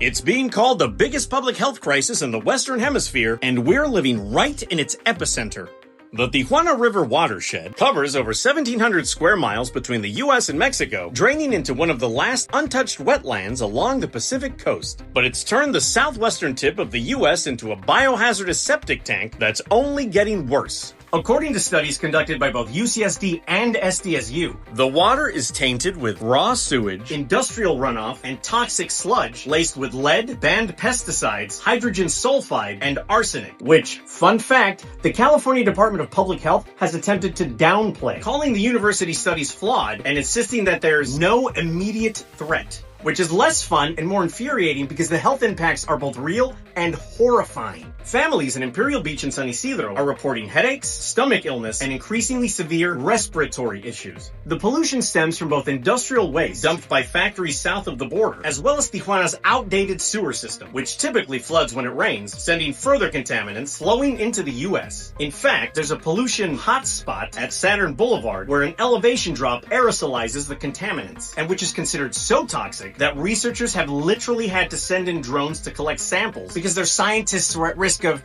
It's being called the biggest public health crisis in the Western Hemisphere, and we're living right in its epicenter. The Tijuana River watershed covers over 1,700 square miles between the U.S. and Mexico, draining into one of the last untouched wetlands along the Pacific coast. But it's turned the southwestern tip of the U.S. into a biohazardous septic tank that's only getting worse. According to studies conducted by both UCSD and SDSU, the water is tainted with raw sewage, industrial runoff, and toxic sludge laced with lead, banned pesticides, hydrogen sulfide, and arsenic, which, fun fact, the California Department of Public Health has attempted to downplay, calling the university studies flawed and insisting that there's no immediate threat. Which is less fun and more infuriating because the health impacts are both real and horrifying. Families in Imperial Beach and San Isidro are reporting headaches, stomach illness, and increasingly severe respiratory issues. The pollution stems from both industrial waste dumped by factories south of the border, as well as Tijuana's outdated sewer system, which typically floods when it rains, sending further contaminants flowing into the U.S. In fact, there's a pollution hotspot at Saturn Boulevard where an elevation drop aerosolizes the contaminants, and which is considered so toxic that researchers have literally had to send in drones to collect samples because their scientists were at risk of,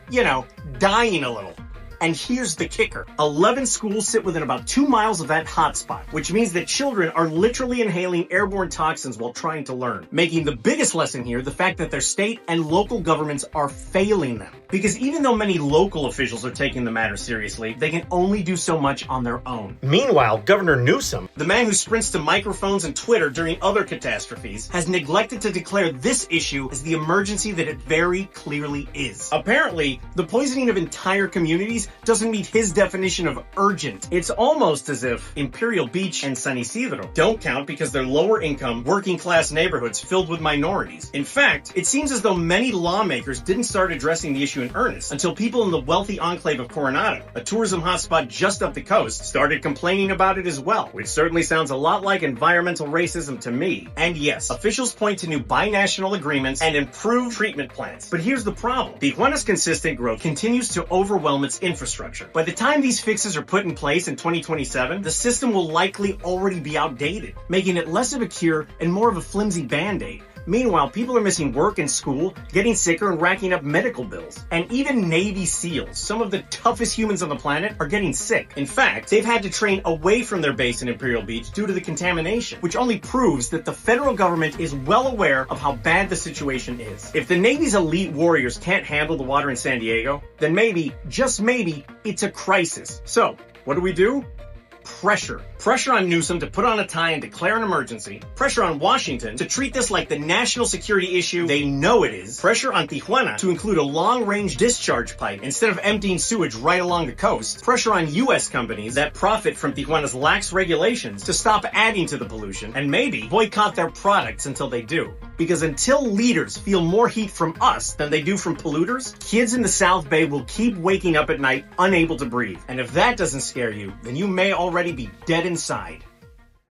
dying a little. And here's the kicker. 11 schools sit within about 2 miles of that hotspot, which means that children are literally inhaling airborne toxins while trying to learn, making the biggest lesson here the fact that their state and local governments are failing them. Because even though many local officials are taking the matter seriously, they can only do so much on their own. Meanwhile, Governor Newsom, the man who sprints to microphones and Twitter during other catastrophes, has neglected to declare this issue as the emergency that it very clearly is. Apparently, the poisoning of entire communities doesn't meet his definition of urgent. It's almost as if Imperial Beach and San Isidro don't count because they're lower income, working class neighborhoods filled with minorities. In fact, it seems as though many lawmakers didn't start addressing the issue in earnest until people in the wealthy enclave of Coronado, a tourism hotspot just up the coast, started complaining about it as well, which certainly sounds a lot like environmental racism to me. And yes, officials point to new binational agreements and improved treatment plants. But here's the problem. Tijuana's consistent growth continues to overwhelm its infrastructure. By the time these fixes are put in place in 2027, the system will likely already be outdated, making it less of a cure and more of a flimsy band-aid. Meanwhile, people are missing work and school, getting sicker and racking up medical bills. And even Navy SEALs, some of the toughest humans on the planet, are getting sick. In fact, they've had to train away from their base in Imperial Beach due to the contamination, which only proves that the federal government is well aware of how bad the situation is. If the Navy's elite warriors can't handle the water in San Diego, then maybe, just maybe, it's a crisis. So, what do? Pressure. Pressure on Newsom to put on a tie and declare an emergency. Pressure on Washington to treat this like the national security issue they know it is. Pressure on Tijuana to include a long-range discharge pipe instead of emptying sewage right along the coast. Pressure on U.S. companies that profit from Tijuana's lax regulations to stop adding to the pollution and maybe boycott their products until they do. Because until leaders feel more heat from us than they do from polluters, kids in the South Bay will keep waking up at night unable to breathe. And if that doesn't scare you, then you may already be dead inside.